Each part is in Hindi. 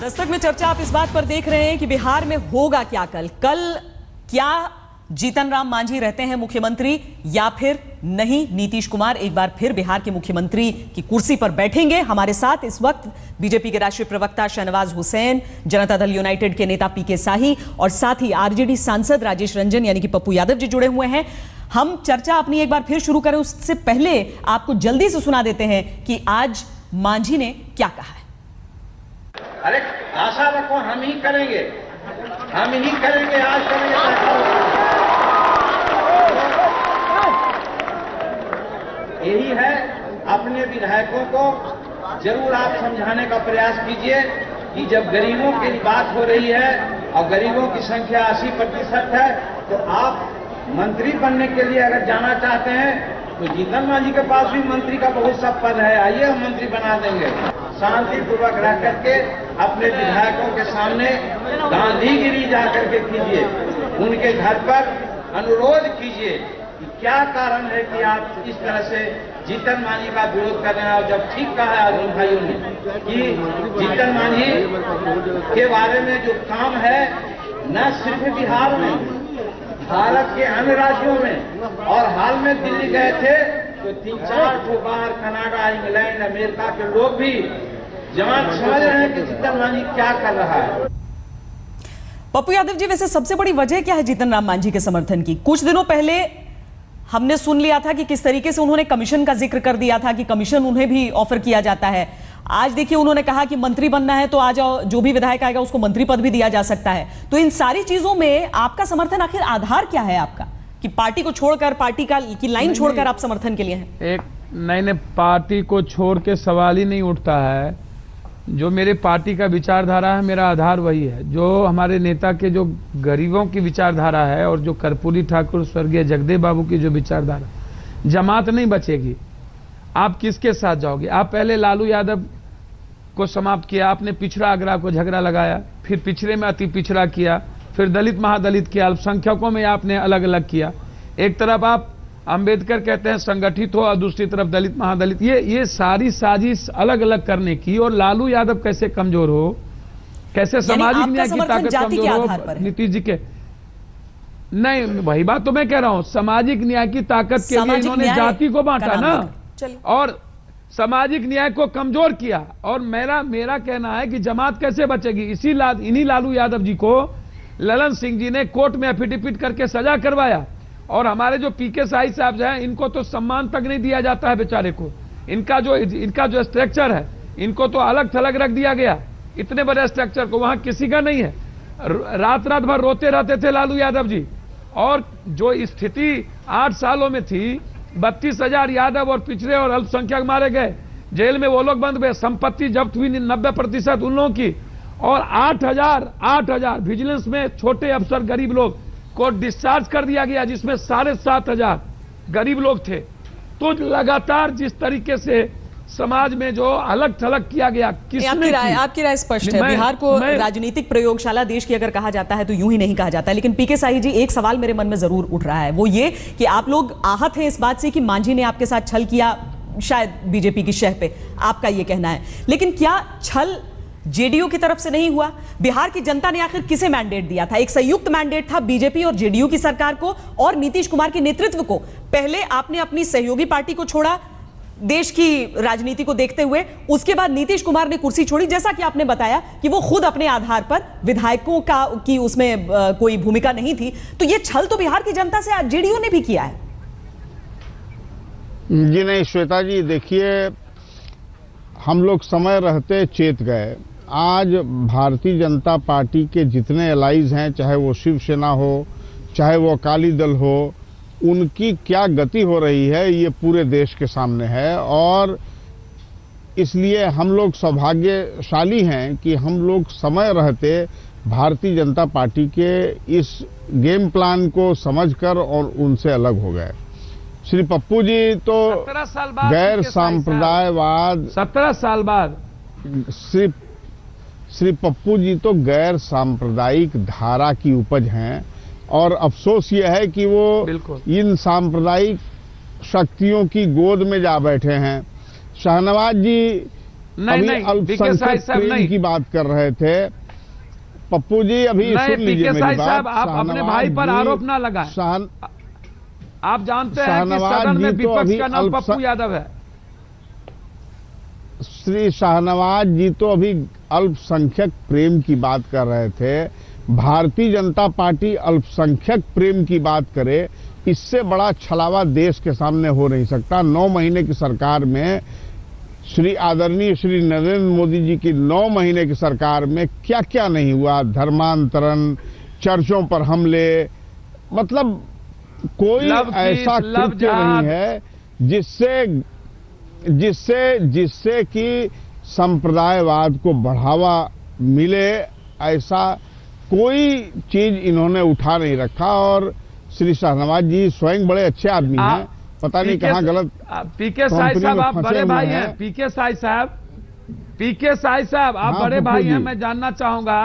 दस्तक में चर्चा आप इस बात पर देख रहे हैं कि बिहार में होगा क्या कल क्या जीतन राम मांझी रहते हैं मुख्यमंत्री या फिर नहीं नीतीश कुमार एक बार फिर बिहार के मुख्यमंत्री की कुर्सी पर बैठेंगे। हमारे साथ इस वक्त बीजेपी के राष्ट्रीय प्रवक्ता शहनवाज हुसैन, जनता दल यूनाइटेड के नेता पीके साही और साथ ही आरजेडी सांसद राजेश रंजन यानी कि पप्पू यादव जी जुड़े हुए हैं। हम चर्चा अपनी एक बार फिर शुरू करें उससे पहले आपको जल्दी से सुना देते हैं कि आज मांझी ने क्या कहा है। अरे आशा रखो, हम ही करेंगे, आज करेंगे। यही है, अपने विधायकों को जरूर आप समझाने का प्रयास कीजिए कि जब गरीबों की बात हो रही है और गरीबों की संख्या 80% है, तो आप मंत्री बनने के लिए अगर जाना चाहते हैं तो जीतन मांझी के पास भी मंत्री का बहुत सा पद है, आइए हम मंत्री बना देंगे। शांतिपूर्वक रह करके अपने विधायकों के सामने गांधीगिरी जा करके कीजिए, उनके घर पर अनुरोध कीजिए कि क्या कारण है कि आप इस तरह से जीतन मांझी का विरोध कर रहे हैं। और जब ठीक कहा है अर्जुन भाइयों ने कि जीतन मांझी के बारे में जो काम है न सिर्फ बिहार में, भारत के अन्य राज्यों में, और हाल में दिल्ली गए थे तो 3-4 बार कनाडा, इंग्लैंड, अमेरिका के लोग भी जमात समझ रहे हैं कि जीतन मांझी क्या कर रहा है। पप्पू यादव जी, वैसे सबसे बड़ी वजह क्या है जीतन राम मांझी के समर्थन की? कुछ दिनों पहले हमने सुन लिया था कि किस तरीके से उन्होंने कमीशन का जिक्र कर दिया था कि कमीशन उन्हें भी ऑफर किया जाता है। आज देखिए उन्होंने कहा कि मंत्री बनना है तो आ जाओ, जो भी विधायक आएगा उसको मंत्री पद भी दिया जा सकता है। तो इन सारी चीजों में आपका समर्थन आखिर आधार क्या है आपका, कि पार्टी को छोड़कर, पार्टी की लाइन छोड़कर आप समर्थन के लिए हैं? नहीं, पार्टी को छोड़ के सवाल ही नहीं उठता है। जो मेरे पार्टी का विचारधारा है, मेरा आधार वही है। जो हमारे नेता के जो गरीबों की विचारधारा है और जो कर्पूरी ठाकुर स्वर्गीय जगदेव बाबू की जो विचारधारा, जमात नहीं बचेगी। आप किसके साथ जाओगे? आप पहले लालू यादव को समाप्त किया, आपने पिछड़ा आगरा को झगड़ा लगाया, फिर पिछड़े में अति पिछड़ा किया, फिर दलित महादलित किया, अल्पसंख्यकों में आपने अलग अलग किया। एक तरफ आप अंबेडकर कहते हैं संगठित हो और दूसरी तरफ दलित महादलित, ये सारी साजिश अलग अलग करने की। और लालू यादव कैसे कमजोर हो, कैसे सामाजिक न्याय की ताकत कमजोर हो नीतीश जी के? नहीं, वही बात तो मैं कह रहा हूं, सामाजिक न्याय की ताकत के लिए इन्होंने जाति को बांटा ना, और सामाजिक न्याय को कमजोर किया। और मेरा कहना है कि जमात कैसे बचेगी? इन्हीं लालू यादव जी को ललन सिंह जी ने कोर्ट में एफिडेविट करके सजा करवाया। और हमारे जो पीके साही साहब हैं, इनको तो सम्मान तक नहीं दिया जाता है बेचारे को। इनका जो स्ट्रक्चर है, इनको तो अलग थलग रख दिया गया। इतने बड़े स्ट्रक्चर को वहां किसी का नहीं है। रात भर रोते रहते थे लालू यादव जी। और जो स्थिति 8 सालों में थी, 32,000 यादव और पिछड़े और अल्पसंख्यक मारे गए, जेल में वो लोग बंद हुए, संपत्ति जब्त हुई 90% उन लोगों की, और 8,000 विजिलेंस में छोटे अफसर गरीब लोग को डिस्चार्ज कर दिया गया, जिसमें 7,500 गरीब लोग थे। तो लगातार जिस तरीके से समाज में जो अलग थलग किया गया, आपकी राय स्पष्ट है। बिहार को राजनीतिक प्रयोगशाला देश की अगर कहा जाता है तो यूं ही नहीं कहा जाता है। लेकिन पीके साही जी, एक सवाल मेरे मन में जरूर उठ रहा है, वो ये कि आप लोग आहत हैं इस बात से कि मांझी ने आपके साथ छल किया, शायद बीजेपी की शह पे, आपका ये कहना है। लेकिन क्या छल जेडीयू की तरफ से नहीं हुआ? बिहार की जनता ने आखिर किसे मैंडेट दिया था? एक संयुक्त मैंडेट था बीजेपी और जेडीयू की सरकार को और नीतीश कुमार के नेतृत्व को। पहले आपने अपनी सहयोगी पार्टी को छोड़ा देश की राजनीति को देखते हुए, उसके बाद नीतीश कुमार ने कुर्सी छोड़ी, जैसा कि आपने बताया कि वो खुद अपने आधार पर, विधायकों की उसमें कोई भूमिका नहीं थी। तो ये छल तो बिहार की जनता से जेडीयू ने भी किया है। जी नहीं श्वेता जी, देखिए, हम लोग समय रहते चेत गए। आज भारतीय जनता पार्टी के जितने एलाइज हैं, चाहे वो शिवसेना हो, चाहे वो अकाली दल हो, उनकी क्या गति हो रही है ये पूरे देश के सामने है। और इसलिए हम लोग सौभाग्यशाली हैं कि हम लोग समय रहते भारतीय जनता पार्टी के इस गेम प्लान को समझकर और उनसे अलग हो गए। श्री पप्पू जी तो गैर सांप्रदायवाद, 17 साल बाद श्री पप्पू जी तो गैर सांप्रदायिक धारा की उपज हैं। और अफसोस यह है कि वो इन सांप्रदायिक शक्तियों की गोद में जा बैठे हैं। शहनवाज जी नहीं, अल्पसंख्यक प्रेम की बात कर रहे थे। पप्पू जी अभी सुन लीजिए मेरी बात। आप अपने भाई पर आरोप ना लगाएं। आप जानते हैं कि सदन में विपक्ष का नाम पप्पू यादव है। श्री शाहनवाज जी तो अभी अल्पसंख्यक प्रेम की बात कर रहे थे। भारतीय जनता पार्टी अल्पसंख्यक प्रेम की बात करे, इससे बड़ा छलावा देश के सामने हो नहीं सकता। 9 महीने की सरकार में श्री आदरणीय श्री नरेंद्र मोदी जी की 9 महीने की सरकार में क्या क्या नहीं हुआ। धर्मांतरण, चर्चों पर हमले, मतलब कोई ऐसा कृत्य नहीं है जिससे कि संप्रदायवाद को बढ़ावा मिले। ऐसा कोई चीज इन्होंने उठा नहीं रखा। और श्री शाहनवाज जी स्वयं बड़े अच्छे आदमी हैं, पता नहीं कहाँ गलत। पीके साई साहब आप बड़े भाई हैं। पीके साई साहब आप बड़े भाई हैं। मैं जानना चाहूंगा,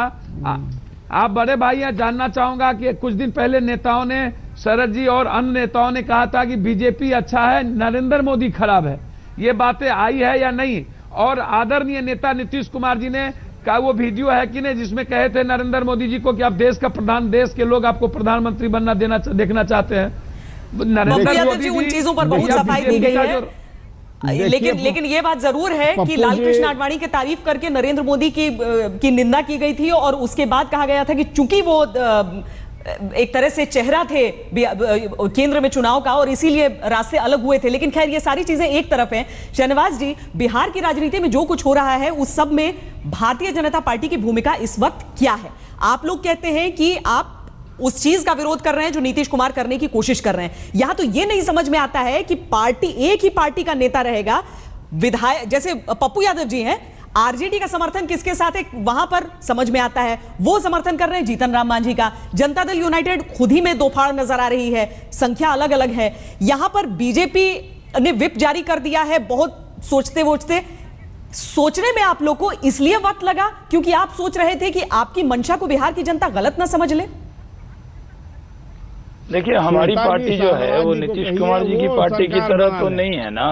आप बड़े भाई हैं, जानना चाहूंगा कि कुछ दिन पहले नेताओं ने, शरद जी और अन्य नेताओं ने कहा था कि बीजेपी अच्छा है, नरेंद्र मोदी खराब है। ये बातें आई है या नहीं? और आदरणीय नेता नीतीश कुमार जी ने का वो वीडियो है कि नहीं जिसमें कहे थे नरेंद्र मोदी जी को कि आप देश के लोग आपको प्रधानमंत्री बनना देखना चाहते हैं। नरेंद्र मोदी जी उन चीजों पर बहुत सफाई दी गई है। लेकिन ये बात जरूर है कि लालकृष्ण आडवाणी की तारीफ करके नरेंद्र मोदी की निंदा की गई थी और उसके बाद कहा गया था कि चूंकि वो एक तरह से चेहरा थे केंद्र में चुनाव का और इसीलिए रास्ते अलग हुए थे। लेकिन खैर ये सारी चीजें एक तरफ हैं। शहनवाज जी, बिहार की राजनीति में जो कुछ हो रहा है उस सब में भारतीय जनता पार्टी की भूमिका इस वक्त क्या है? आप लोग कहते हैं कि आप उस चीज का विरोध कर रहे हैं जो नीतीश कुमार करने की कोशिश कर रहे हैं। यहां तो यह नहीं समझ में आता है कि पार्टी, एक ही पार्टी का नेता रहेगा, विधायक जैसे पप्पू यादव जी हैं, आरजेडी का समर्थन किसके साथ है वहां पर समझ में आता है। वो समर्थन कर रहे हैं जीतन राम मांझी का। जनता दल यूनाइटेड खुद ही में दो फाड़ नजर आ रही है, संख्या अलग अलग है। यहां पर बीजेपी ने विप जारी कर दिया है। बहुत सोचने में आप लोग को इसलिए वक्त लगा क्योंकि आप सोच रहे थे कि आपकी मंशा को बिहार की जनता गलत ना समझ ले। देखिए, हमारी पार्टी जो है वो नीतीश कुमार जी की पार्टी की तरह तो नहीं है ना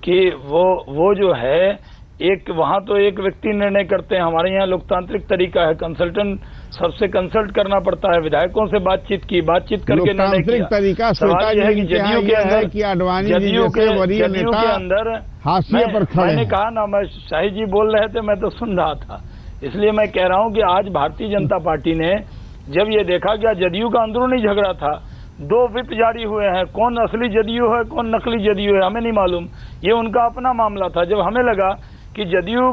कि वो जो है एक वहां तो एक व्यक्ति निर्णय करते हैं। हमारे यहाँ लोकतांत्रिक तरीका है, कंसल्टेंट सबसे कंसल्ट करना पड़ता है। विधायकों से बातचीत करके निर्णय किया। तरीका सवाल यह है कि जदयू के अंदर जदयू के अंदर मैंने कहा ना, मैं शाही जी बोल रहे थे, मैं तो सुन रहा था। इसलिए मैं कह रहा हूँ कि आज भारतीय जनता पार्टी ने जब ये देखा कि जदयू का अंदरूनी झगड़ा था, 2 विप जारी हुए हैं, कौन असली जदयू है कौन नकली जदयू है हमें नहीं मालूम, ये उनका अपना मामला था। जब हमें लगा कि जदयू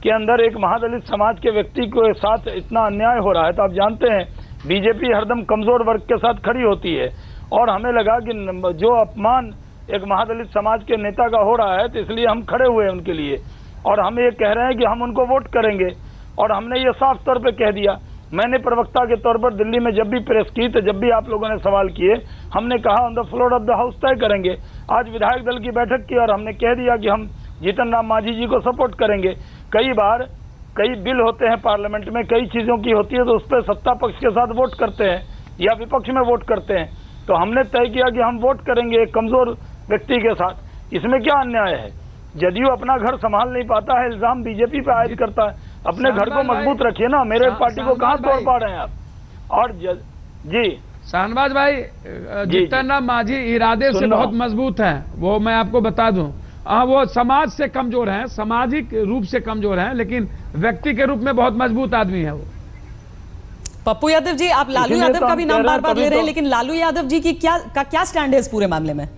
के अंदर एक महादलित समाज के व्यक्ति के साथ इतना अन्याय हो रहा है, तो आप जानते हैं बीजेपी हरदम कमजोर वर्ग के साथ खड़ी होती है, और हमें लगा कि जो अपमान एक महादलित समाज के नेता का हो रहा है, तो इसलिए हम खड़े हुए उनके लिए, और हम ये कह रहे हैं कि हम उनको वोट करेंगे। और हमने ये साफ तौर पे कह दिया। मैंने प्रवक्ता के तौर पर दिल्ली में जब भी प्रेस की, तो जब भी आप लोगों ने सवाल किए, हमने कहा on the floor of the house तय करेंगे। आज विधायक दल की बैठक की और हमने कह दिया कि हम जीतन राम मांझी जी को सपोर्ट करेंगे। कई बार कई बिल होते हैं पार्लियामेंट में, कई चीजों की होती है, तो उस पर सत्ता पक्ष के साथ वोट करते हैं या विपक्ष में वोट करते हैं। तो हमने तय किया कि हम वोट करेंगे एक कमजोर व्यक्ति के साथ। इसमें क्या अन्याय है? जदयू अपना घर संभाल नहीं पाता है, इल्जाम बीजेपी पे आयद करता है। अपने घर को मजबूत रखिए ना, मेरे पार्टी को कहां तोड़ पा रहे हैं आप? और जी शाहनवाज भाई, जीतन राम मांझी इरादे से बहुत मजबूत हैं, वो मैं आपको बता दूं। वो समाज से कमजोर हैं, सामाजिक रूप से कमजोर हैं, लेकिन व्यक्ति के रूप में बहुत मजबूत आदमी है वो। पप्पू यादव जी, आप लालू यादव का भी नाम बार बार ले रहे हैं, लेकिन लालू यादव जी की क्या स्टैंड है इस पूरे मामले में?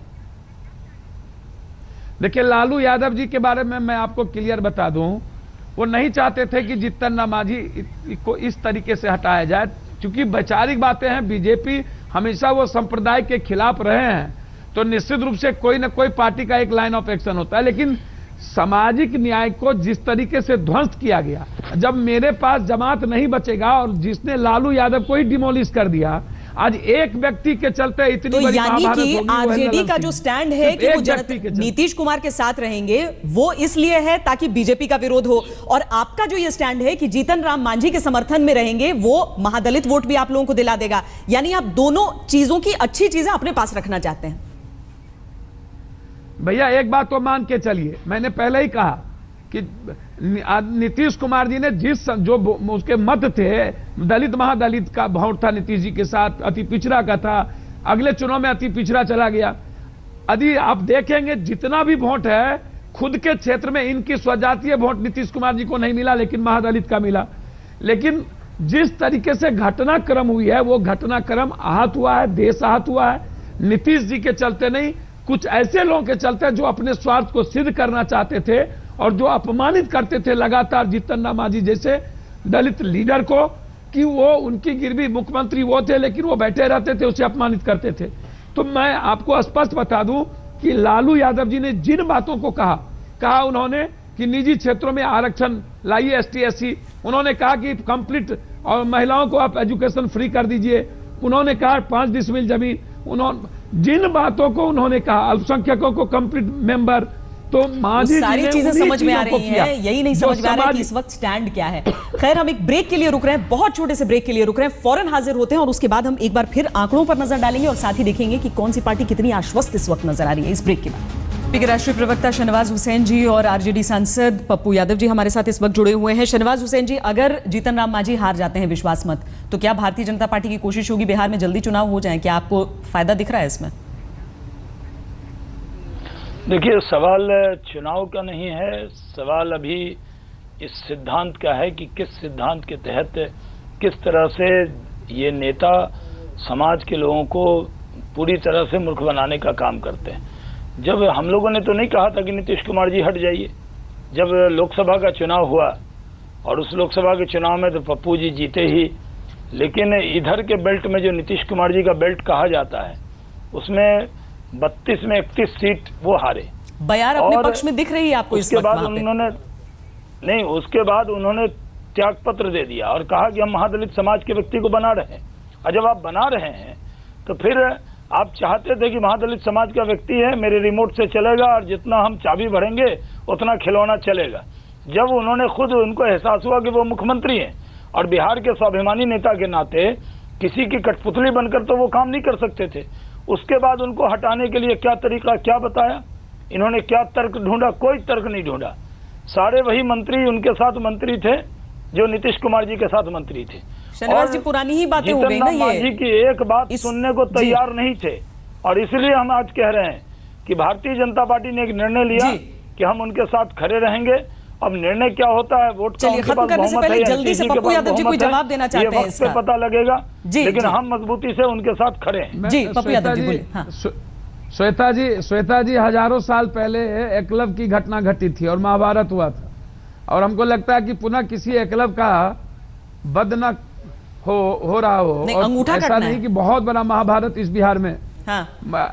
देखिए, लालू यादव जी के बारे में मैं आपको क्लियर बता दूं, वो नहीं चाहते थे कि जीतन राम मांझी को इस तरीके से हटाया जाए, क्योंकि वैचारिक बातें हैं। बीजेपी हमेशा वो संप्रदाय के खिलाफ रहे हैं, तो निश्चित रूप से कोई ना कोई पार्टी का एक लाइन ऑफ एक्शन होता है। लेकिन सामाजिक न्याय को जिस तरीके से ध्वस्त किया गया, जब मेरे पास जमात नहीं बचेगा, और जिसने लालू यादव को ही डिमोलिश कर दिया, आज एक व्यक्ति के चलते इतनी तो बड़ी यानी कि आरजेडी का जो स्टैंड है कि वो नीतीश कुमार के साथ रहेंगे, वो इसलिए है ताकि बीजेपी का विरोध हो, और आपका जो ये स्टैंड है कि जीतन राम मांझी के समर्थन में रहेंगे, वो महादलित वोट भी आप लोगों को दिला देगा। यानी आप दोनों चीजों की अच्छी चीजें अपने पास रखना चाहते हैं। भैया, एक बात तो मान के चलिए, मैंने पहले ही कहा कि नीतीश कुमार जी ने जो उसके मत थे, दलित महादलित का वोट था नीतीश जी के साथ, अति पिछड़ा का था, अगले चुनाव में अति पिछड़ा चला गया। यदि आप देखेंगे जितना भी वोट है खुद के क्षेत्र में इनकी स्वजातीय वोट नीतीश कुमार जी को नहीं मिला, लेकिन महादलित का मिला। लेकिन जिस तरीके से घटनाक्रम हुई है वो घटनाक्रम आहत हुआ है, देश आहत हुआ है, नीतीश जी के चलते नहीं, कुछ ऐसे लोगों के चलते जो अपने स्वार्थ को सिद्ध करना चाहते थे और जो अपमानित करते थे लगातार जीतन राम मांझी जैसे दलित लीडर को, कि वो उनकी गिरवी मुख्यमंत्री वो थे लेकिन वो बैठे रहते थे, उसे अपमानित करते थे। तो मैं आपको स्पष्ट बता दूं कि लालू यादव जी ने जिन बातों को कहा उन्होंने कि निजी क्षेत्रों में आरक्षण लाइए, एसटी एससी, उन्होंने कहा कि कंप्लीट और महिलाओं को आप एजुकेशन फ्री कर दीजिए, उन्होंने कहा 5 डिसमिल जमीन, उन्होंने जिन बातों को उन्होंने कहा, अल्पसंख्यकों को कंप्लीट मेंबर, तो मांझी सारी चीजें समझ में आ रही हैं, यही नहीं समझ में आ रहा है कि इस वक्त स्टैंड क्या है। खैर, हम एक ब्रेक के लिए रुक रहे हैं, बहुत छोटे से ब्रेक के लिए रुक रहे हैं, फौरन हाजिर होते हैं और उसके बाद हम एक बार फिर आंकड़ों पर नजर डालेंगे और साथ ही देखेंगे कि कौन सी पार्टी कितनी आश्वस्त इस वक्त नजर आ रही है इस ब्रेक के बाद। पीके राष्ट्रीय प्रवक्ता शहनवाज हुसैन जी और आरजेडी सांसद पप्पू यादव जी हमारे साथ इस वक्त जुड़े हुए हैं। शहनवाज हुसैन जी, अगर जीतन राम मांझी हार जाते हैं विश्वास मत, तो क्या भारतीय जनता पार्टी की कोशिश होगी बिहार में जल्दी चुनाव हो जाए? क्या आपको फायदा दिख रहा है इसमें? देखिए, सवाल चुनाव का नहीं है, सवाल अभी इस सिद्धांत का है कि किस सिद्धांत के तहत किस तरह से ये नेता समाज के लोगों को पूरी तरह से मूर्ख बनाने का काम करते हैं। जब हम लोगों ने तो नहीं कहा था कि नीतीश कुमार जी हट जाइए, जब लोकसभा का चुनाव हुआ और उस लोकसभा के चुनाव में तो पप्पू जी जीते ही, लेकिन इधर के बेल्ट में जो नीतीश कुमार जी का बेल्ट कहा जाता है उसमें 32 में 31 सीट वो हारे। बयार अपने पक्ष में दिख रही है आपको? उसके बाद उन्होंने त्याग पत्र दे दिया और कहा कि हम महादलित समाज के व्यक्ति को बना रहे हैं। और जब आप बना रहे हैं तो फिर आप चाहते थे कि महादलित समाज का व्यक्ति है, मेरे रिमोट से चलेगा और जितना हम चाबी भरेंगे उतना खिलौना चलेगा। जब उन्होंने खुद उनको एहसास हुआ कि वो मुख्यमंत्री हैं और बिहार के स्वाभिमानी नेता के नाते किसी की कठपुतली बनकर तो वो काम नहीं कर सकते थे, उसके बाद उनको हटाने के लिए क्या तरीका, क्या बताया इन्होंने, क्या तर्क ढूंढा? कोई तर्क नहीं ढूंढा। सारे वही मंत्री उनके साथ मंत्री थे जो नीतीश कुमार जी के साथ मंत्री थे। शहनवाज जी, पुरानी ही बातें हो गई ना, ये मांझी की एक बात सुनने को तैयार नहीं थे और इसलिए हम आज कह रहे हैं कि भारतीय जनता पार्टी ने एक निर्णय लिया कि हम उनके साथ खड़े रहेंगे। अब निर्णय क्या होता है, वोट चलिए खत्म करने से पहले जल्दी से पप्पू यादव जी कोई जवाब देना चाहते हैं इसका? पता लगेगा लेकिन हम मजबूती से उनके साथ खड़े हैं। जी पप्पू यादव जी बोलिए। हाँ। श्वेता जी हजारों साल पहले एकलव्य की घटना घटी थी और महाभारत हुआ था, और हमको लगता है कि पुनः किसी एकलव्य का वध न हो रहा हो। अंगूठा ऐसा नहीं कि बहुत बड़ा महाभारत इस बिहार में। हाँ।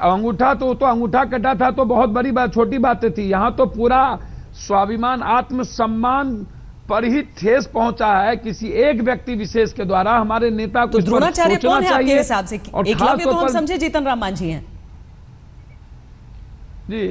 अंगूठा तो अंगूठा कटा था तो बहुत बड़ी बात, छोटी बातें थी। यहाँ तो पूरा स्वाभिमान, आत्मसम्मान पर ही ठेस पहुंचा है किसी एक व्यक्ति विशेष के द्वारा। हमारे नेता को द्रोणाचार्य कौन है आपके हिसाब से? एकलव्य तो हम समझे जीतन राम मांझी हैं जी।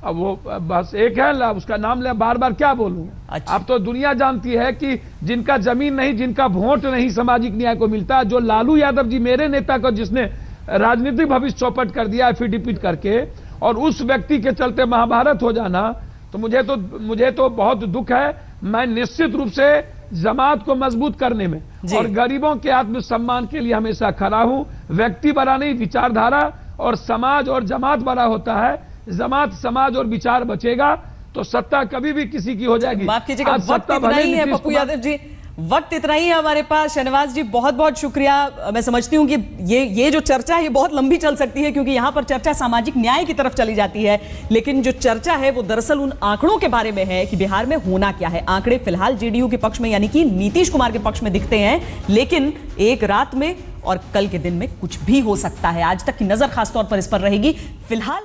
अब वो बस एक है, उसका नाम ले, बार बार क्या बोलूं। अच्छा। अब तो दुनिया जानती है कि जिनका जमीन नहीं, जिनका वोट नहीं सामाजिक न्याय को मिलता, जो लालू यादव जी मेरे नेता को जिसने राजनीतिक भविष्य चौपट कर दिया एफिडेविट करके, और उस व्यक्ति के चलते महाभारत हो जाना, तो मुझे तो बहुत दुख है। मैं निश्चित रूप से जमात को मजबूत करने में और गरीबों के आत्मसम्मान के लिए हमेशा खड़ा हूं। व्यक्ति बड़ा नहीं, विचारधारा और समाज और जमात बड़ा होता है। जमात, समाज और विचार बचेगा तो सत्ता कभी भी किसी की हो जाएगी। माफ कीजिएगा, वक्त इतना ही है पप्पू यादव जी, वक्त इतना ही है हमारे पास। शहनवाज जी बहुत बहुत शुक्रिया। मैं समझती हूँ कि ये जो चर्चा है ये बहुत लंबी चल सकती है, क्योंकि यहाँ पर चर्चा सामाजिक न्याय की तरफ चली जाती है, लेकिन जो चर्चा है वो दरअसल उन आंकड़ों के बारे में है कि बिहार में होना क्या है। आंकड़े फिलहाल जेडीयू के पक्ष में यानी कि नीतीश कुमार के पक्ष में दिखते हैं, लेकिन एक रात में और कल के दिन में कुछ भी हो सकता है। आज तक की नजर खासतौर पर इस पर रहेगी। फिलहाल